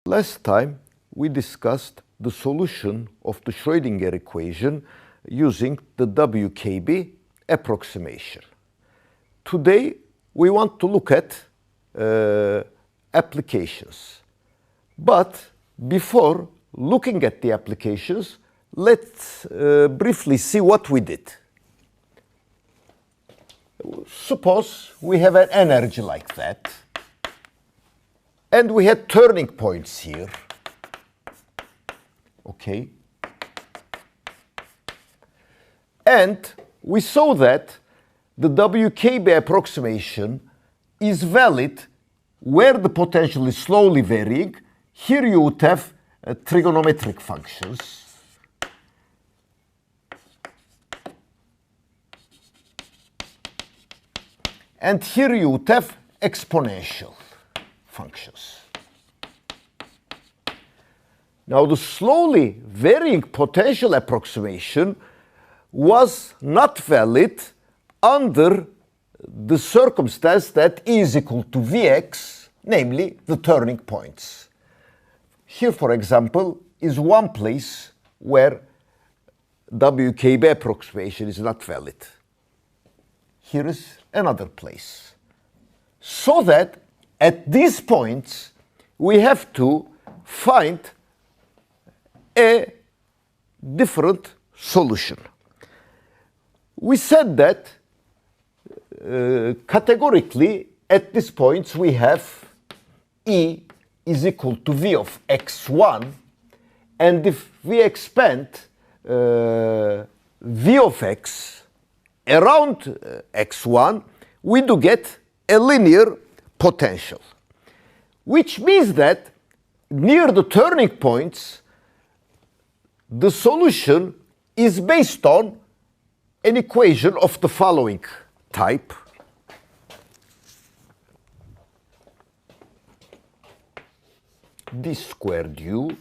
Last time we discussed the solution of the Schrödinger equation using the WKB approximation. Today we want to look at applications. But before looking at the applications, let's briefly see what we did. Suppose we have an energy like that, and we had turning points here. Okay. And we saw that the WKB approximation is valid where the potential is slowly varying. Here you would have trigonometric functions. And here you would have exponential functions. Now, the slowly varying potential approximation was not valid under the circumstance that E is equal to Vx, namely the turning points. Here, for example, is one place where WKB approximation is not valid. Here is another place. So that at these points, we have to find a different solution. We said that categorically at these points we have E is equal to V of x1, and if we expand V of x around x1, we do get a linear potential, which means that near the turning points, the solution is based on an equation of the following type. D squared u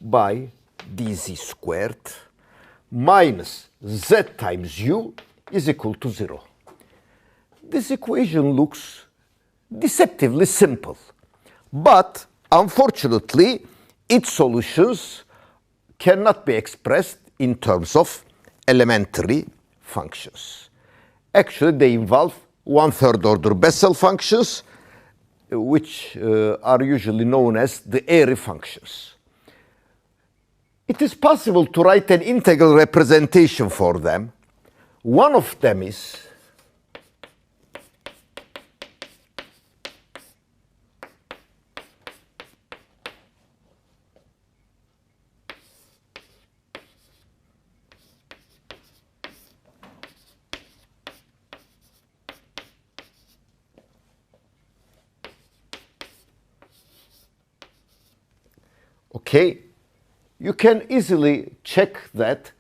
by dz squared minus z times u is equal to 0. This equation looks deceptively simple, but unfortunately its solutions cannot be expressed in terms of elementary functions. Actually, they involve one-third order Bessel functions, which are usually known as the Airy functions. It is possible to write an integral representation for them. One of them is okay, you can easily check that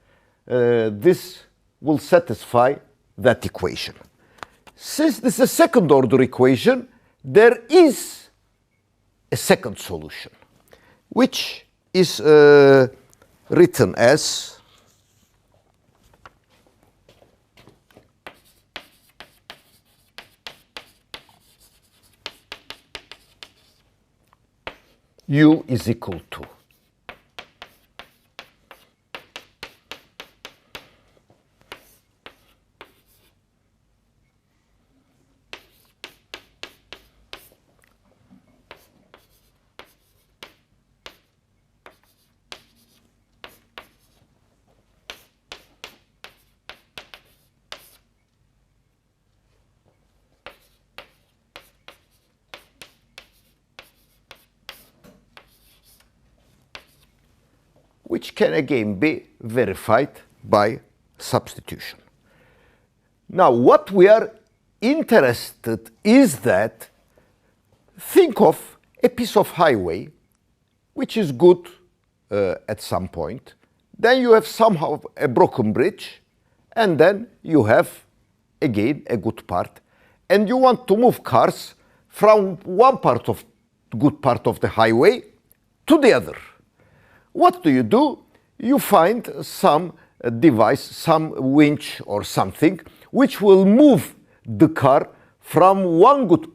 this will satisfy that equation. Since this is a second order equation, there is a second solution, which is written as u is equal to which can again be verified by substitution. Now, what we are interested is that think of a piece of highway, which is good at some point. Then you have somehow a broken bridge, and then you have again a good part. And you want to move cars from one part of good part of the highway to the other. What do? You find some device, some winch or something, which will move the car from one good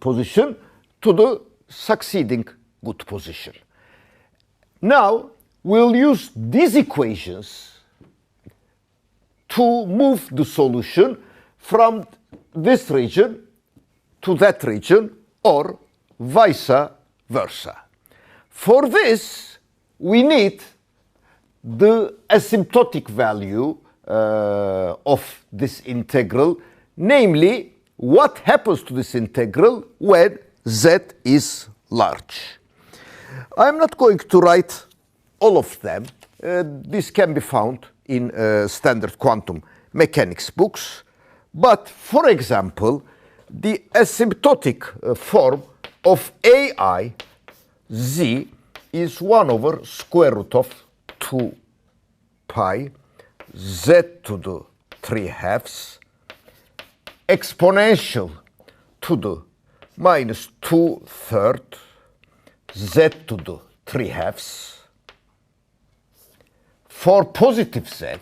position to the succeeding good position. Now, we'll use these equations to move the solution from this region to that region or vice versa. For this, we need the asymptotic value of this integral, namely what happens to this integral when z is large. I'm not going to write all of them. This can be found in standard quantum mechanics books. But, for example, the asymptotic form of ai z is 1 over square root of 2 pi z to the 3/2 exponential to the minus 2/3 z to the 3/2 for positive z,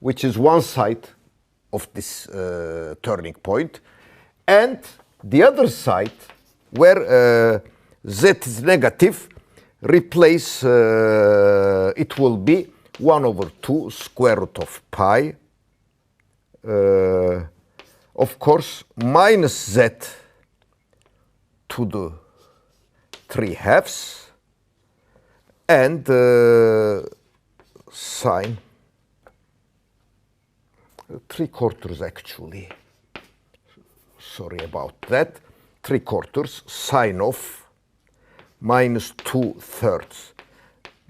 which is one side of this turning point, and the other side, where z is negative, replace it will be 1 over 2 square root of pi, of course, minus z to the 3/2 and sine 3/4 actually. Sorry about that. 3/4 sine of minus 2/3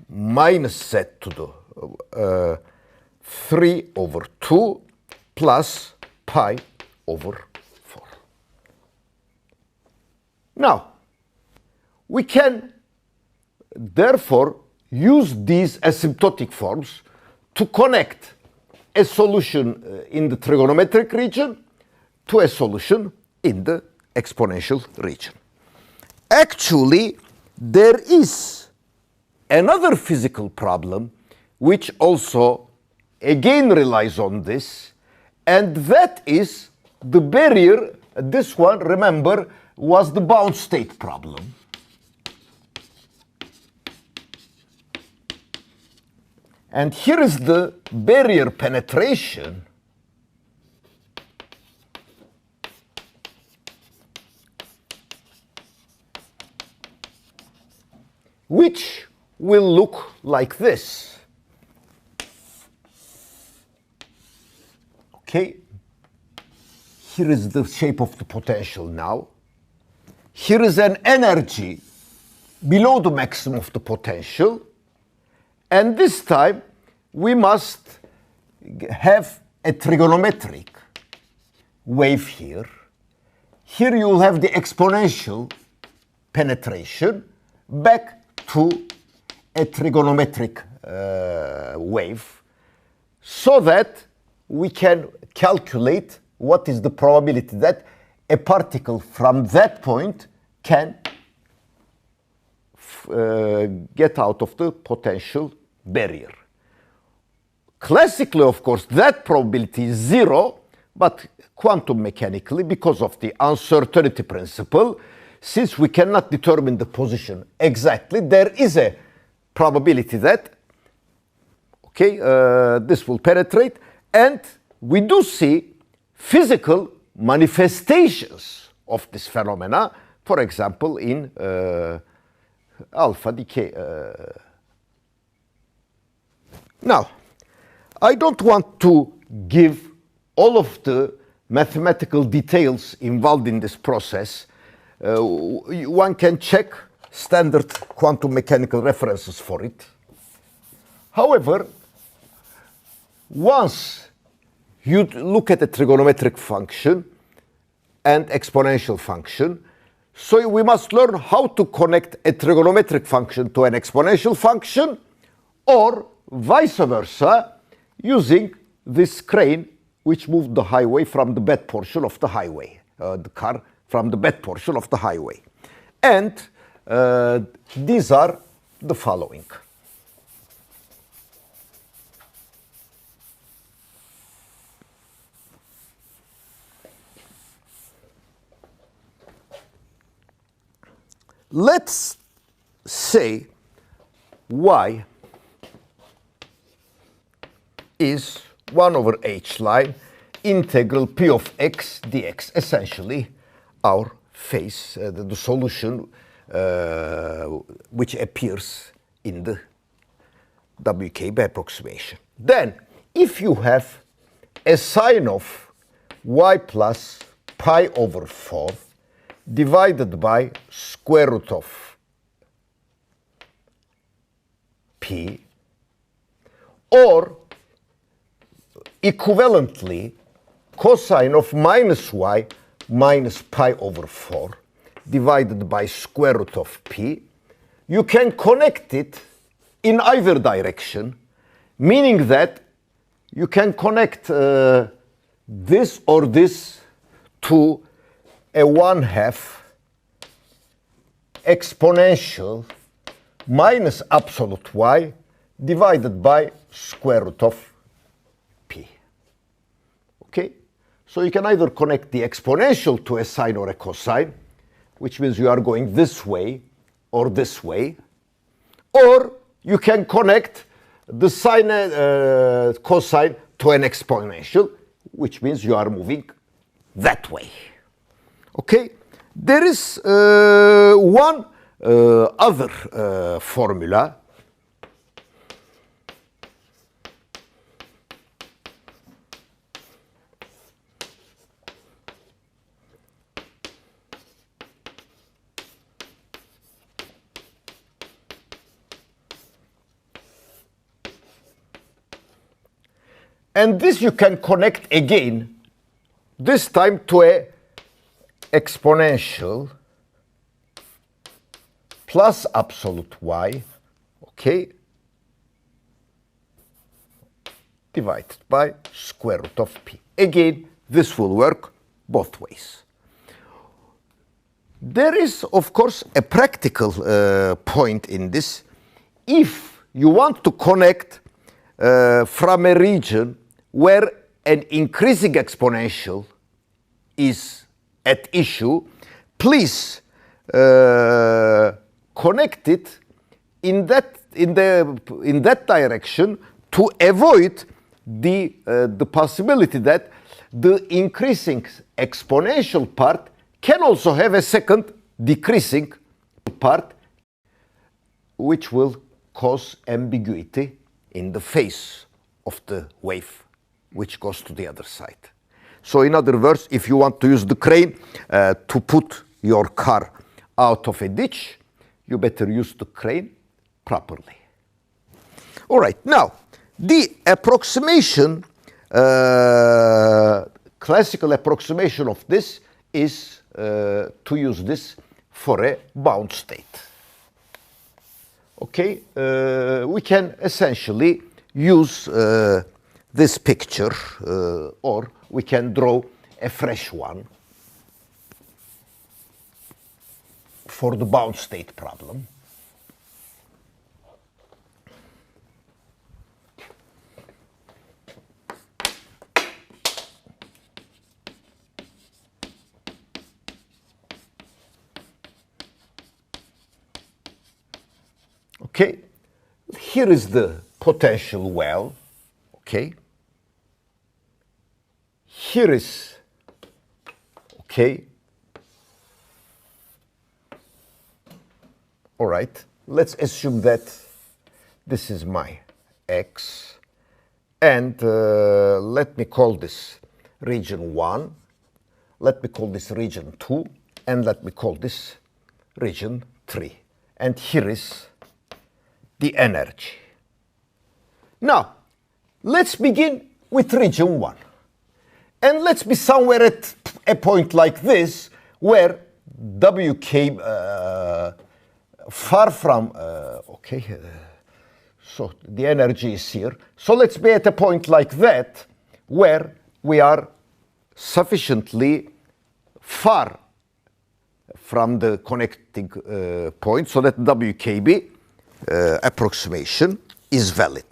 minus z to the 3 over 2 plus pi over 4. Now, we can therefore use these asymptotic forms to connect a solution in the trigonometric region to a solution in the exponential region. Actually, there is another physical problem which also again relies on this, and that is the barrier. This one, remember, was the bound state problem. And here is the barrier penetration, which will look like this. Okay, here is the shape of the potential now. Here is an energy below the maximum of the potential. And this time, we must have a trigonometric wave here. Here you will have the exponential penetration back to a trigonometric wave, so that we can calculate what is the probability that a particle from that point can get out of the potential barrier. Classically, of course, that probability is 0, but quantum mechanically, because of the uncertainty principle, since we cannot determine the position exactly, there is a probability that, okay, this will penetrate, and we do see physical manifestations of this phenomena, for example, in alpha decay. Now, I don't want to give all of the mathematical details involved in this process. One can check standard quantum mechanical references for it. However, once you look at a trigonometric function and exponential function, so we must learn how to connect a trigonometric function to an exponential function, or vice versa, using this crane which moved the highway from the bed portion of the highway, the car from the bed portion of the highway. And these are the following. let's say y is 1 over h line integral p of x dx, essentially our phase, the solution which appears in the WKB approximation. Then, if you have a sine of y plus pi over 4 divided by square root of p, or equivalently cosine of minus y minus pi over 4 divided by square root of p, you can connect it in either direction, meaning that you can connect this or this to a 1/2 exponential minus absolute y divided by square root of p. Okay? So you can either connect the exponential to a sine or a cosine, which means you are going this way or this way, or you can connect the sine cosine to an exponential, which means you are moving that way. Okay? There is one other formula. And this you can connect again, this time to a exponential plus absolute y, okay, divided by square root of p. Again, this will work both ways. There is, of course, a practical point in this. If you want to connect from a region where an increasing exponential is at issue, please connect it in that direction to avoid the possibility that the increasing exponential part can also have a second decreasing part, which will cause ambiguity in the phase of the wave which goes to the other side. So in other words, if you want to use the crane to put your car out of a ditch, you better use the crane properly. All right, now the approximation, classical approximation of this is to use this for a bound state. Okay, we can essentially use this picture, or we can draw a fresh one for the bound state problem. Okay, here is the potential well. Okay, here is, okay, all right, let's assume that this is my x, and let me call this region 1, let me call this region 2, and let me call this region 3. And here is the energy. Now, let's begin with region 1. And let's be somewhere at a point like this, where WK far from, okay, so the energy is here. So let's be at a point like that, where we are sufficiently far from the connecting point, so that WKB approximation is valid.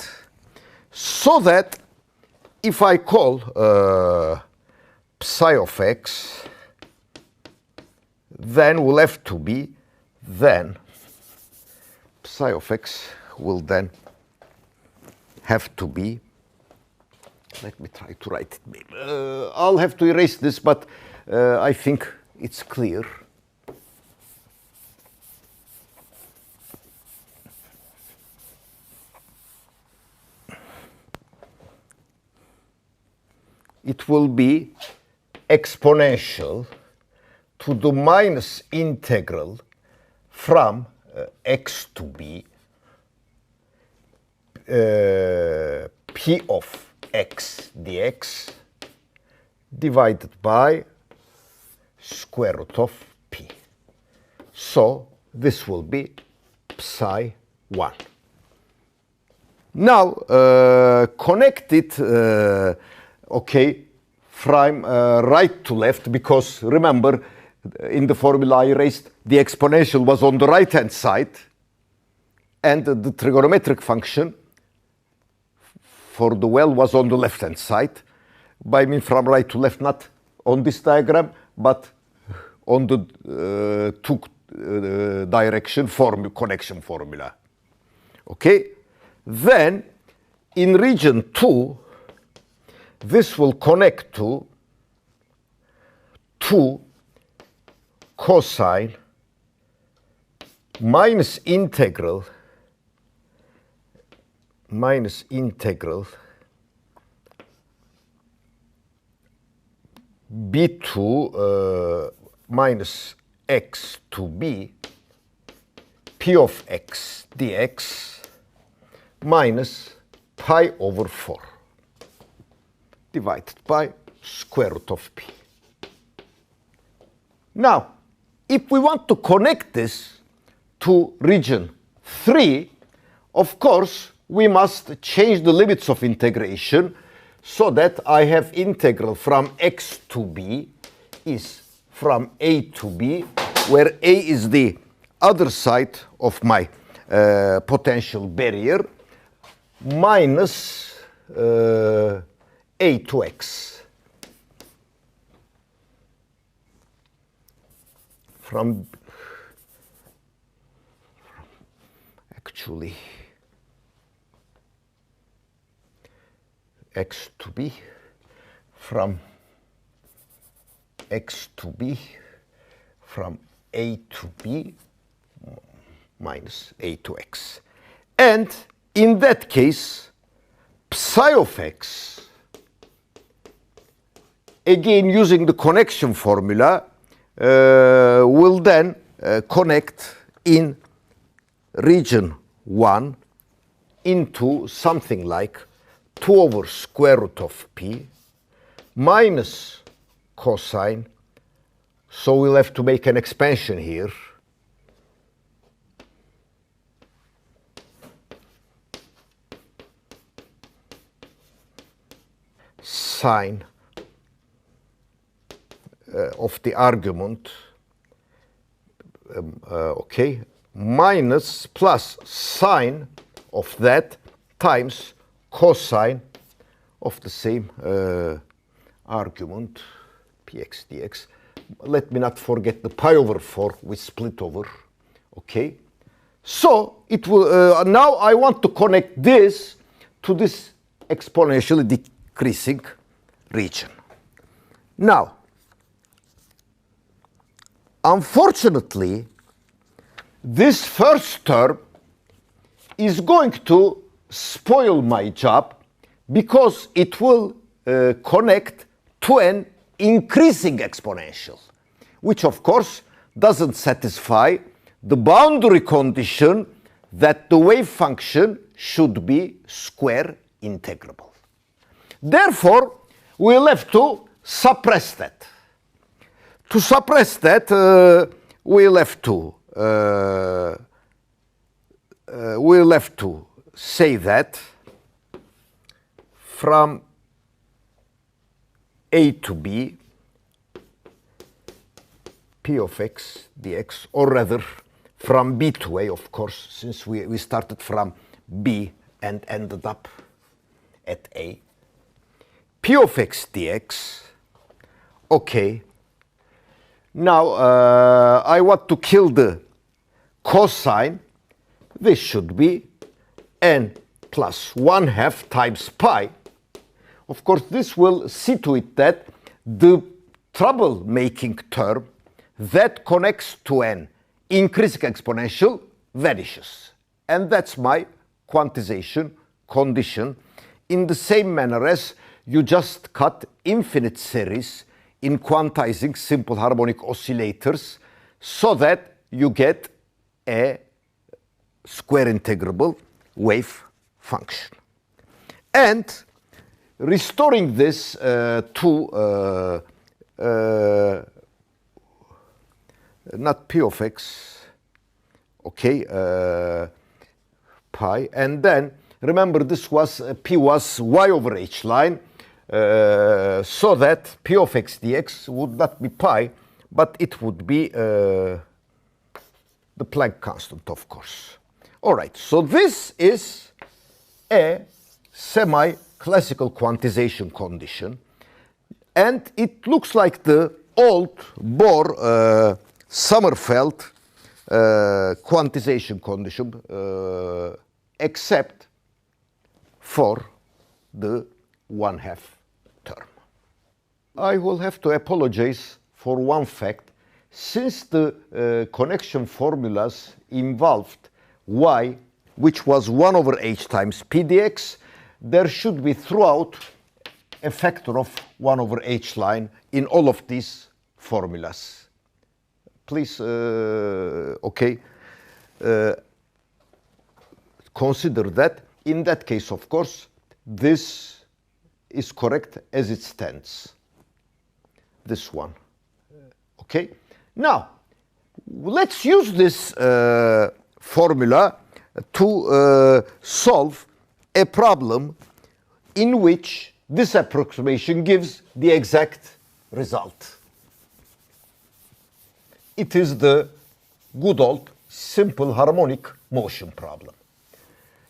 So that if I call psi of x, then will have to be then psi of x will then have to be, let me try to write it. I'll have to erase this, but I think it's clear. It will be exponential to the minus integral from x to b p of x dx divided by square root of p. So this will be psi 1. Now connect it okay, from right to left, because remember in the formula I erased the exponential was on the right hand side and the trigonometric function for the well was on the left hand side. I mean from right to left, not on this diagram, but on the two direction connection formula. Okay, then in region 2 this will connect to 2 cosine minus integral b2 minus x to b p of x dx minus pi over 4 divided by square root of p. Now, if we want to connect this to region 3, of course, we must change the limits of integration so that I have integral from x to b is from a to b, where a is the other side of my potential barrier, minus a to x. From actually x to b, from x to b, from a to b minus a to x. And in that case, psi of x, again using the connection formula, will then connect in region 1 into something like 2 over square root of p minus cosine, so we'll have to make an expansion here, sine of the argument, okay, minus plus sine of that times cosine of the same argument, px dx. Let me not forget the pi over 4 we split over, okay. So it will, now I want to connect this to this exponentially decreasing region. Now, unfortunately, this first term is going to spoil my job because it will connect to an increasing exponential, which of course doesn't satisfy the boundary condition that the wave function should be square integrable. Therefore, we'll have to suppress that. To suppress that, we'll have to say that from a to b, p of x dx, or rather from b to a, of course, since we started from b and ended up at a, p of x dx, okay. Now I want to kill the cosine, this should be n plus 1/2 times pi. Of course, this will see to it that the trouble-making term that connects to an increasing exponential vanishes. And that's my quantization condition, in the same manner as you just cut infinite series in quantizing simple harmonic oscillators so that you get a square integrable wave function. And restoring this to not p of x, okay, pi, and then remember this was p was y over h line, so that p of x dx would not be pi, but it would be the Planck constant, of course. All right, so this is a semi-classical quantization condition, and it looks like the old Bohr Sommerfeld quantization condition, except for the 1/2 term. I will have to apologize for one fact. Since the connection formulas involved y, which was 1 over h times p dx, there should be throughout a factor of 1 over h line in all of these formulas. Please, consider that. In that case, of course, this is correct as it stands. This one. Okay? Now, let's use this formula to solve a problem in which this approximation gives the exact result. It is the good old simple harmonic motion problem.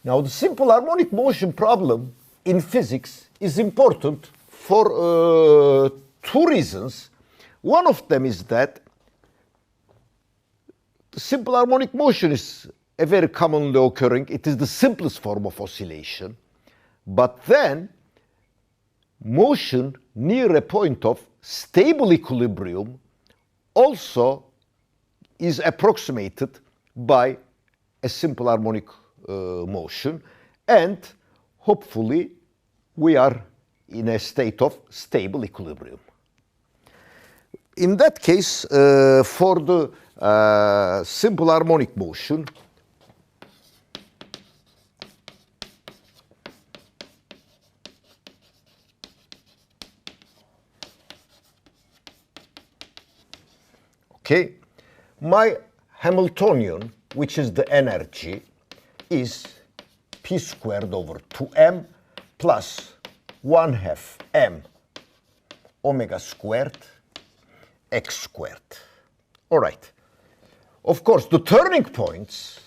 Now, the simple harmonic motion problem in physics is important for two reasons. One of them is that the simple harmonic motion is a very commonly occurring, it is the simplest form of oscillation. But then, motion near a point of stable equilibrium also is approximated by a simple harmonic motion, and hopefully we are in a state of stable equilibrium. In that case, for the simple harmonic motion, okay, my Hamiltonian, which is the energy, is p squared over 2m plus 1/2 m omega squared x squared. All right. Of course, the turning points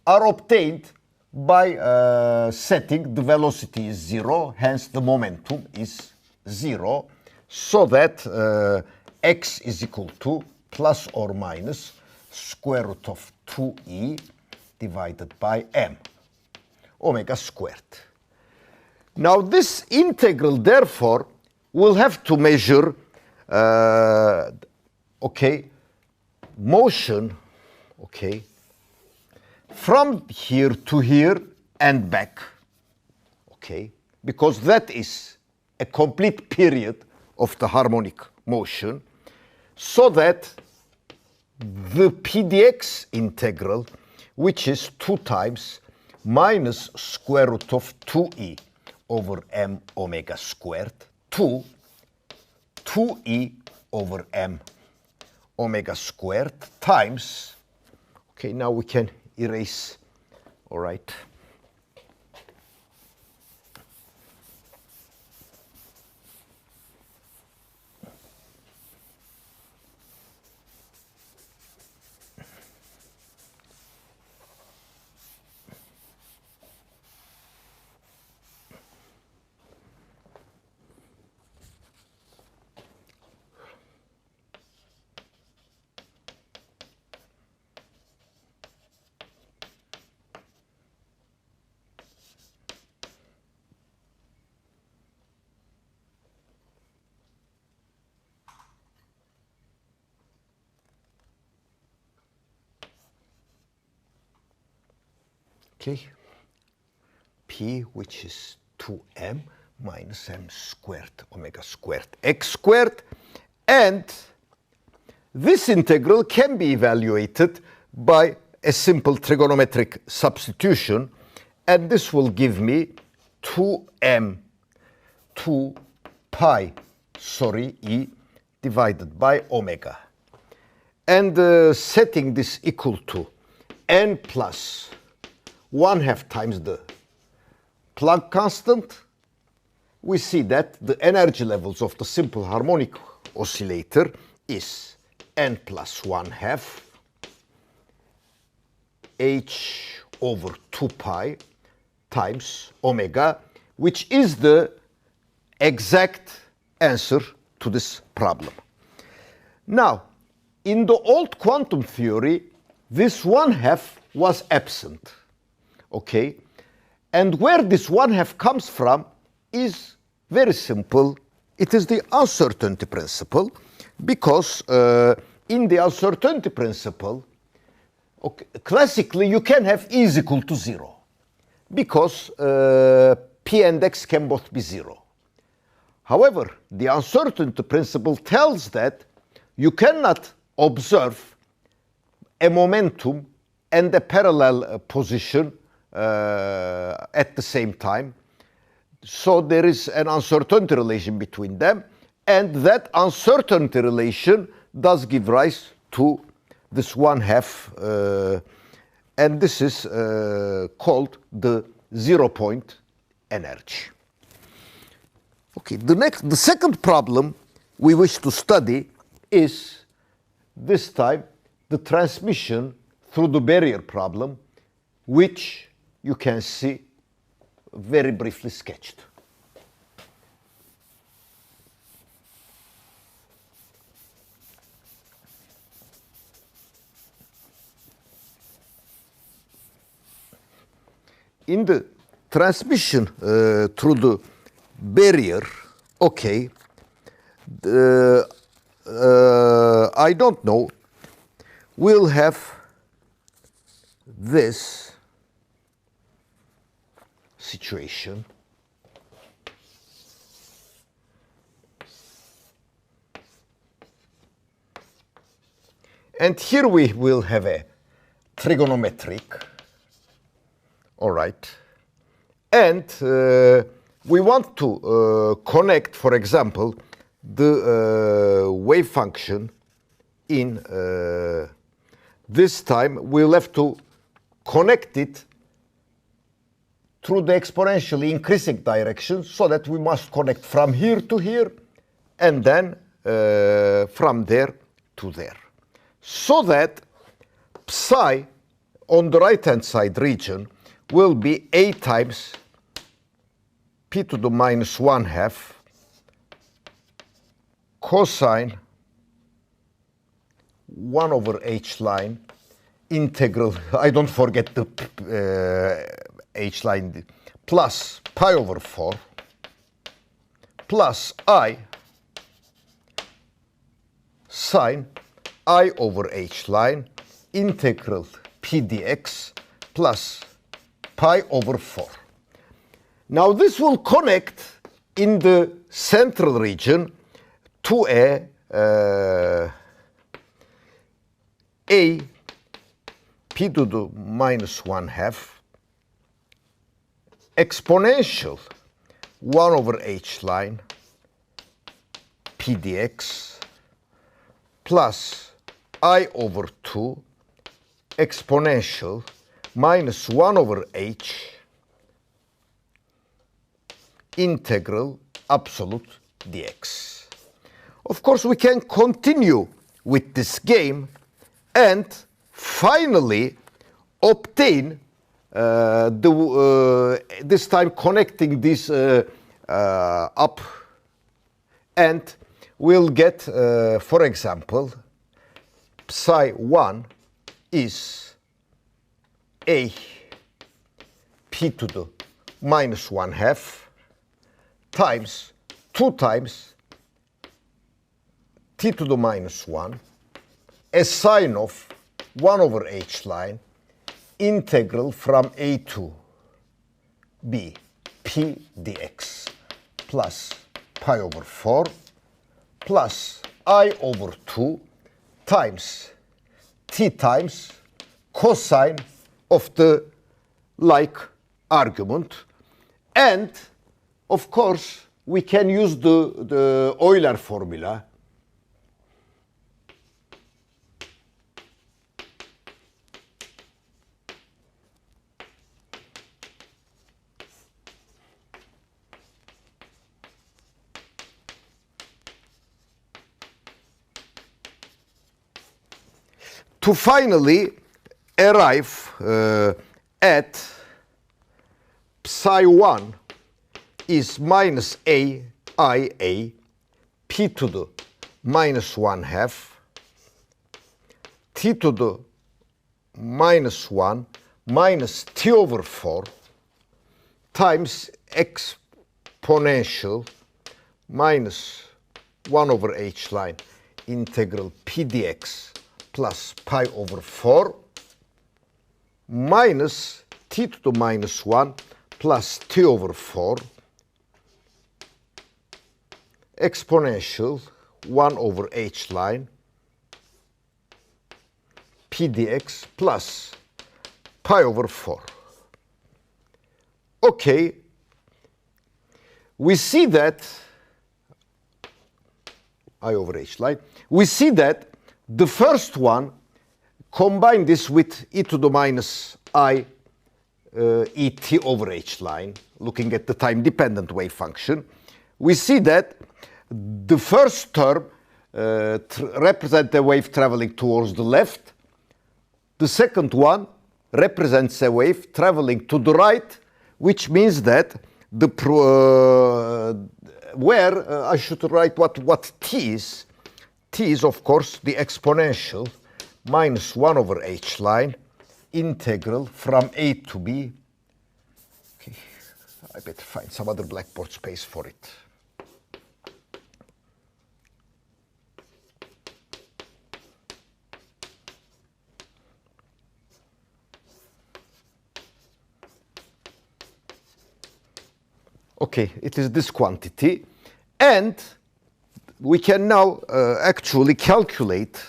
are obtained by setting the velocity is 0, hence the momentum is 0, so that x is equal to plus or minus square root of 2e divided by m, omega squared. Now this integral, therefore, will have to measure, motion, from here to here and back, because that is a complete period of the harmonic motion, so that the pdx integral, which is 2 times minus square root of 2e over m omega squared to 2e over m omega squared times, now we can erase, all right. okay? P, which is 2m minus m squared omega squared x squared. And this integral can be evaluated by a simple trigonometric substitution. And this will give me 2m, 2 pi, e divided by omega. And setting this equal to n plus 1/2 times the Planck constant, we see that the energy levels of the simple harmonic oscillator is n plus 1/2 h over 2 pi times omega, which is the exact answer to this problem. Now, in the old quantum theory, this 1/2 was absent, okay? And where this 1/2 comes from is very simple. It is the uncertainty principle, because in the uncertainty principle, okay, classically you can have e is equal to 0, because p and x can both be 0. However, the uncertainty principle tells that you cannot observe a momentum and a parallel position at the same time. So there is an uncertainty relation between them, and that uncertainty relation does give rise to this 1/2, and this is called the 0-point energy. Okay, the second problem we wish to study is this time the transmission through the barrier problem, which you can see very briefly sketched. In the transmission through the barrier, okay, I don't know, we'll have this situation. And here we will have a trigonometric, all right, and we want to connect, for example, the wave function in this time we'll have to connect it through the exponentially increasing direction, so that we must connect from here to here and then from there to there, so that psi on the right hand side region will be a times p to the minus 1/2 cosine 1 over h line integral, I don't forget the h line, plus pi over 4 plus I sine I over h line integral p dx plus pi over 4. Now this will connect in the central region to a p to the minus 1/2 exponential 1 over h line p dx plus I over 2 exponential minus 1 over h integral absolute dx. Of course, we can continue with this game and finally obtain this time connecting this up, and we'll get, for example, psi 1 is a p to the minus 1/2 times 2 times t to the minus 1, a sine of 1 over h line integral from a to b p dx plus pi over 4 plus I over 2 times t times cosine of the like argument. And of course we can use the Euler formula. To finally arrive at psi 1 is minus a I a p to the minus 1 half t to the minus 1 minus t over 4 times exponential minus 1 over h line integral p dx plus pi over 4 minus t to the minus 1 plus t over 4 exponential 1 over h line p dx plus pi over 4. Okay, we see that I over h line. We see that the first one, combine this with e to the minus I et over h line, looking at the time-dependent wave function, we see that the first term represents a wave traveling towards the left. The second one represents a wave traveling to the right, which means that the I should write what t is. T is, of course, the exponential minus 1 over h line integral from a to b. Okay, I better find some other blackboard space for it. Okay, it is this quantity, and we can now actually calculate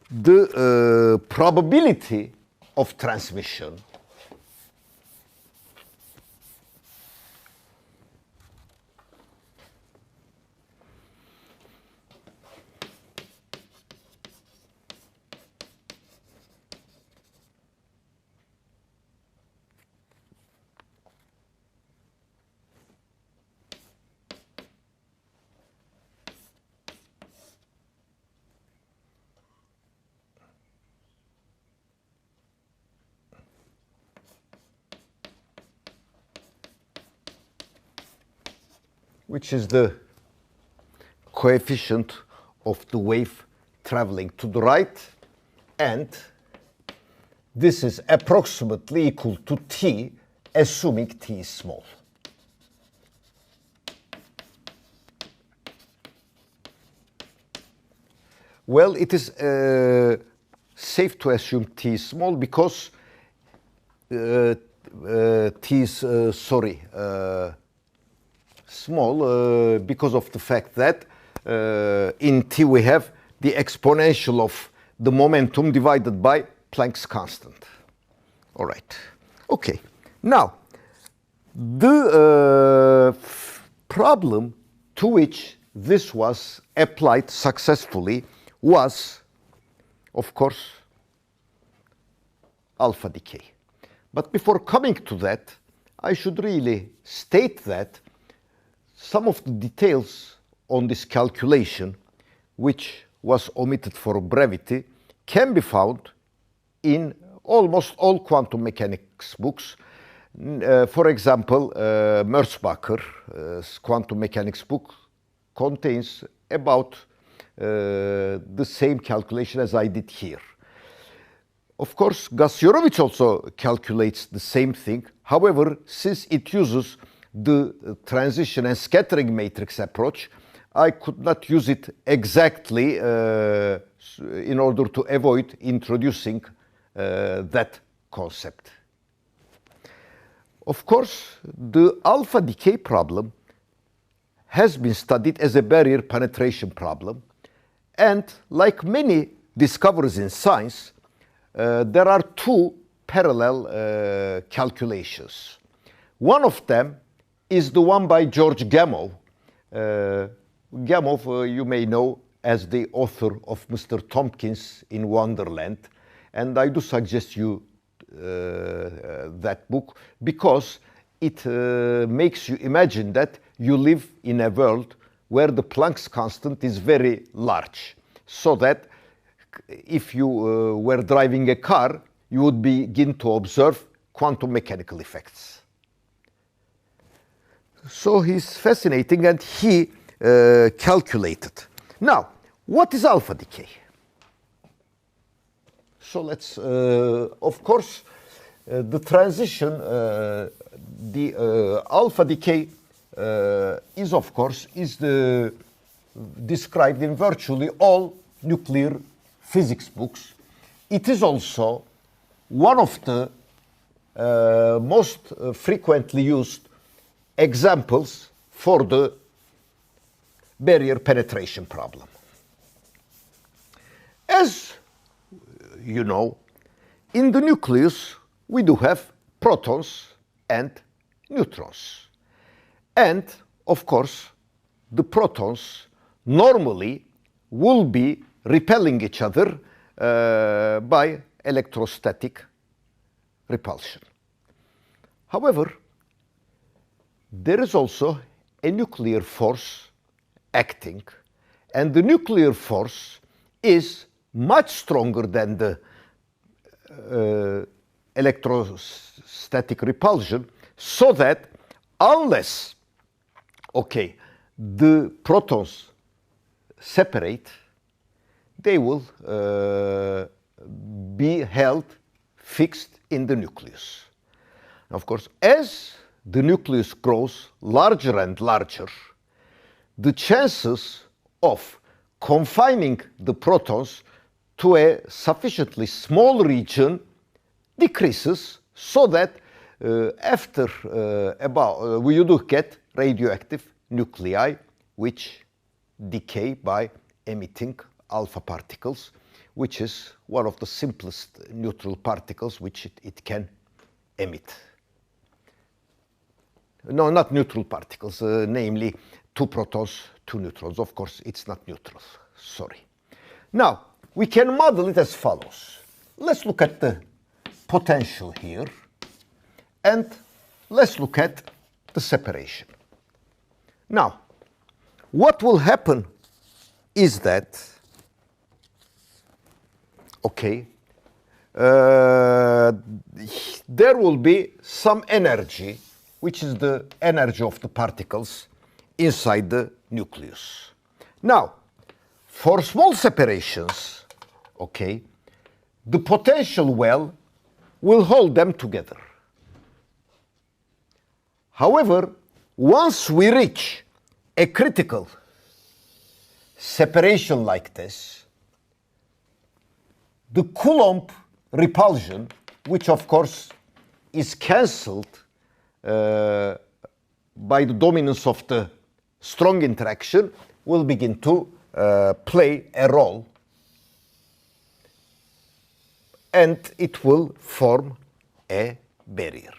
the probability of transmission which is the coefficient of the wave traveling to the right, and this is approximately equal to t, assuming t is small. Well, it is safe to assume t is small because t is, small because of the fact that in t we have the exponential of the momentum divided by Planck's constant. All right. Okay. Now, the problem to which this was applied successfully was, of course, alpha decay. But before coming to that, I should really state that some of the details on this calculation, which was omitted for brevity, can be found in almost all quantum mechanics books. For example, Merzbacher's quantum mechanics book contains about the same calculation as I did here. Of course, Gasiorowicz also calculates the same thing. However, since it uses the transition and scattering matrix approach, I could not use it exactly in order to avoid introducing that concept. Of course, the alpha decay problem has been studied as a barrier penetration problem. And like many discoveries in science, there are two parallel calculations. One of them is the one by George Gamow. Gamow, you may know as the author of Mr. Tompkins in Wonderland. And I do suggest you that book because it makes you imagine that you live in a world where the Planck's constant is very large, so that if you were driving a car, you would begin to observe quantum mechanical effects. So he's fascinating, and he calculated. Now, what is alpha decay? So let's, of course, the transition, the alpha decay is, of course, described in virtually all nuclear physics books. It is also one of the most frequently used examples for the barrier penetration problem. As you know, in the nucleus, we do have protons and neutrons. And, of course, the protons normally will be repelling each other by electrostatic repulsion. However, there is also a nuclear force acting, and the nuclear force is much stronger than the electrostatic repulsion, so that unless, okay, the protons separate, they will be held fixed in the nucleus. Of course, as the nucleus grows larger and larger, the chances of confining the protons to a sufficiently small region decreases, so that after you do get radioactive nuclei which decay by emitting alpha particles, which is one of the simplest neutral particles which it can emit. No, not neutral particles, namely 2 protons, 2 neutrons. Of course, it's not neutral, sorry. Now, we can model it as follows. Let's look at the potential here, and let's look at the separation. Now, what will happen is that, okay, there will be some energy, which is the energy of the particles inside the nucleus. Now, for small separations, okay, the potential well will hold them together. However, once we reach a critical separation like this, the Coulomb repulsion, which of course is cancelled by the dominance of the strong interaction, will begin to play a role, and it will form a barrier.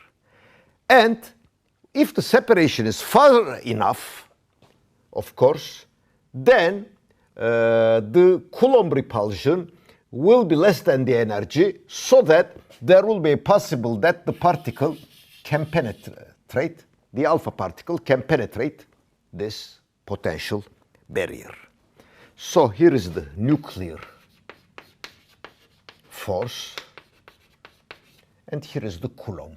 And if the separation is far enough, of course, then the Coulomb repulsion will be less than the energy, so that there will be possible that the particle can penetrate, the alpha particle can penetrate this potential barrier. So here is the nuclear force, and here is the Coulomb.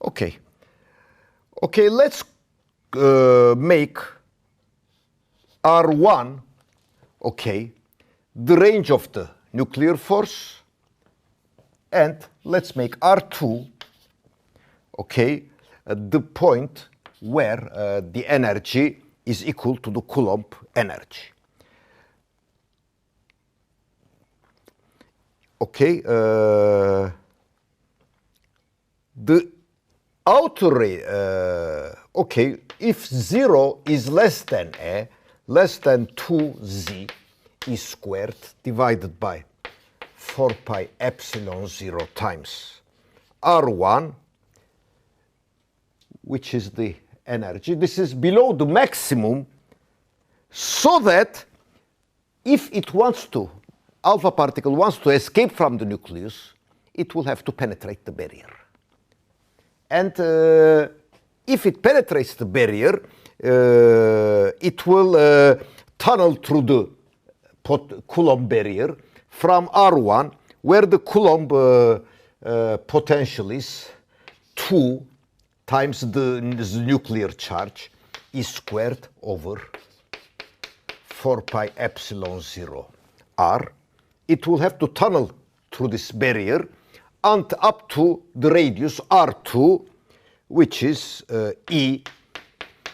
Okay. Okay, let's make R1, okay, the range of the nuclear force, and let's make R2, okay, the point where the energy is equal to the Coulomb energy. Okay, the outer ray, okay, if 0 is less than 2z e squared divided by 4 pi epsilon 0 times R1, which is the energy. This is below the maximum, so that if it wants to, alpha particle wants to escape from the nucleus, it will have to penetrate the barrier. And if it penetrates the barrier, it will tunnel through the Coulomb barrier from R1, where the Coulomb potential is 2 times the nuclear charge E squared over 4 pi epsilon 0 R. It will have to tunnel through this barrier and up to the radius R2, which is E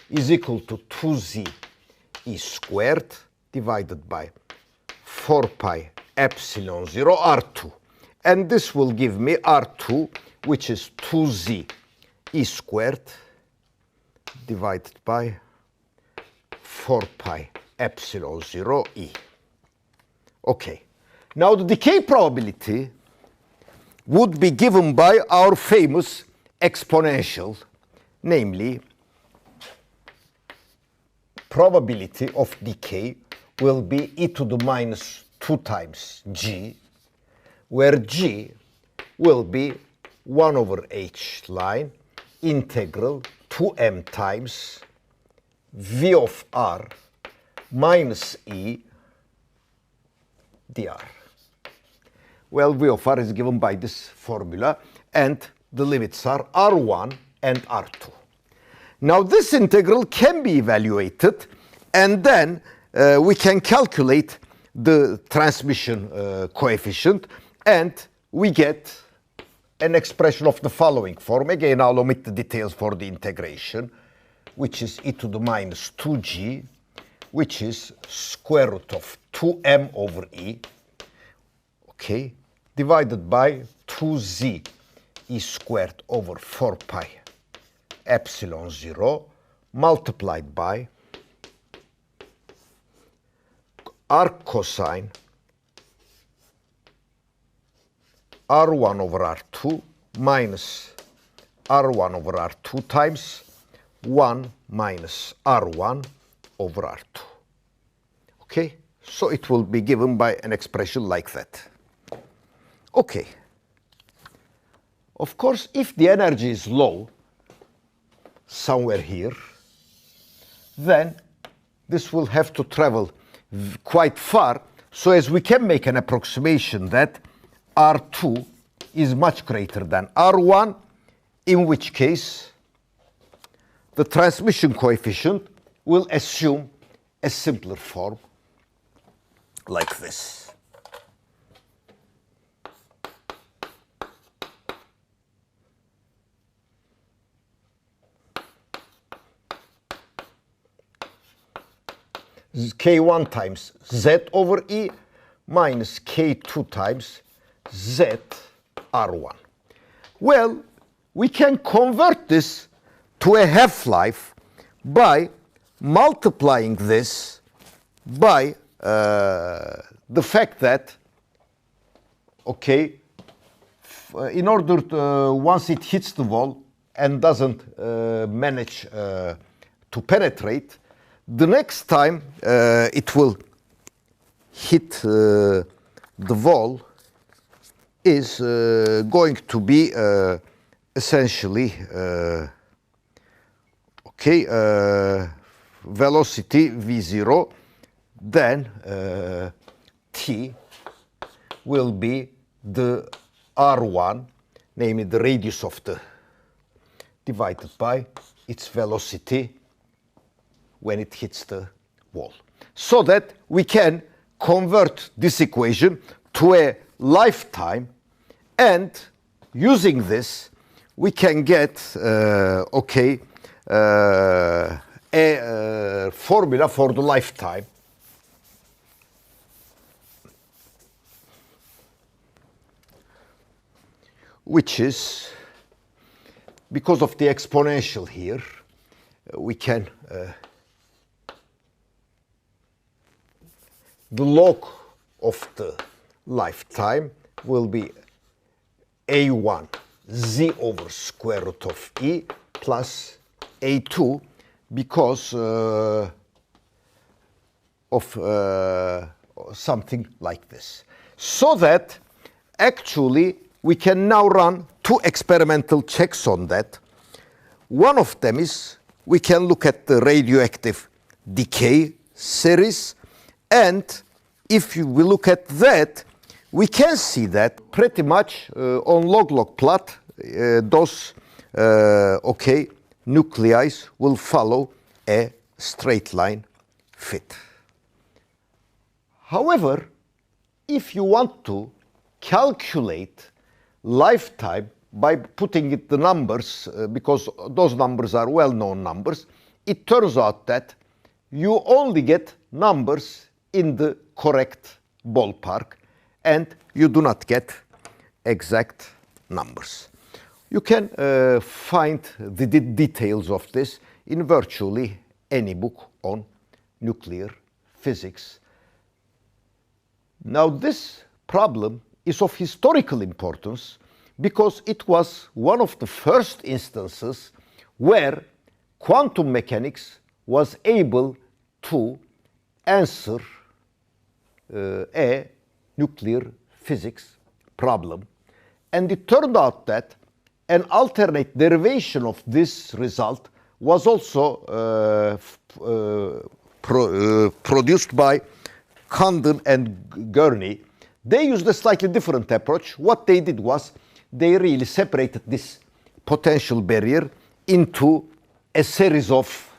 is equal to 2z E squared divided by 4 pi epsilon 0 R2. And this will give me R2, which is 2z E squared divided by 4 pi epsilon 0 E. Okay. Now the decay probability would be given by our famous exponential, namely probability of decay will be e to the minus 2 times g, where g will be 1 over h line integral 2m times v of r minus e dr. Well, v of r is given by this formula, and the limits are r1 and r2. Now, this integral can be evaluated, and then we can calculate the transmission coefficient, and we get an expression of the following form. Again, I'll omit the details for the integration, which is e to the minus 2g, which is square root of 2m over e, okay, divided by 2z e squared over 4 pi epsilon 0 multiplied by arc cosine r1 over r2 minus r1 over r2 times 1 minus r1 over r2. Okay, so it will be given by an expression like that. Okay. Of course, if the energy is low, somewhere here, then this will have to travel quite far, so as we can make an approximation that R2 is much greater than R1, in which case the transmission coefficient will assume a simpler form like this. K1 times Z over E minus K2 times Z R1. Well, we can convert this to a half-life by multiplying this by the fact that, okay, in order to, once it hits the wall and doesn't manage to penetrate, the next time it will hit the wall is going to be essentially okay, velocity v0, then t will be the r1, namely the radius of the divided by its velocity when it hits the wall. So that we can convert this equation to a lifetime, and using this we can get a formula for the lifetime, which is, because of the exponential here, we can the log of the lifetime will be a1 z over square root of e plus a2 because of something like this. So that actually we can now run two experimental checks on that. One of them is we can look at the radioactive decay series, and if we look at that, we can see that pretty much on log-log plot, those nuclei will follow a straight line fit. However, if you want to calculate lifetime by putting it the numbers, because those numbers are well-known numbers, it turns out that you only get numbers in the correct ballpark and you do not get exact numbers. You can find the details of this in virtually any book on nuclear physics. Now, this problem is of historical importance because it was one of the first instances where quantum mechanics was able to answer a nuclear physics problem. And it turned out that an alternate derivation of this result was also produced by Condon and Gurney. They used a slightly different approach. What they did was they really separated this potential barrier into a series of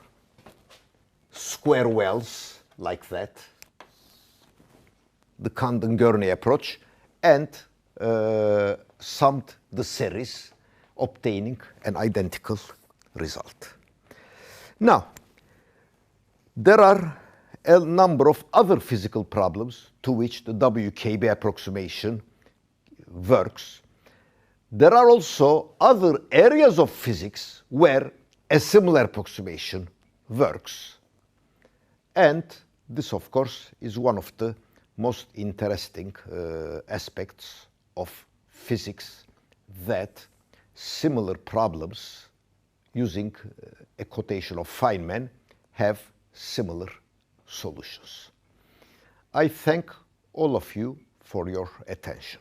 square wells like that, the Condon-Gurney approach, and summed the series, obtaining an identical result. Now, there are a number of other physical problems to which the WKB approximation works. There are also other areas of physics where a similar approximation works. And this, of course, is one of the most interesting aspects of physics, that similar problems using a quotation of Feynman have similar solutions. I thank all of you for your attention.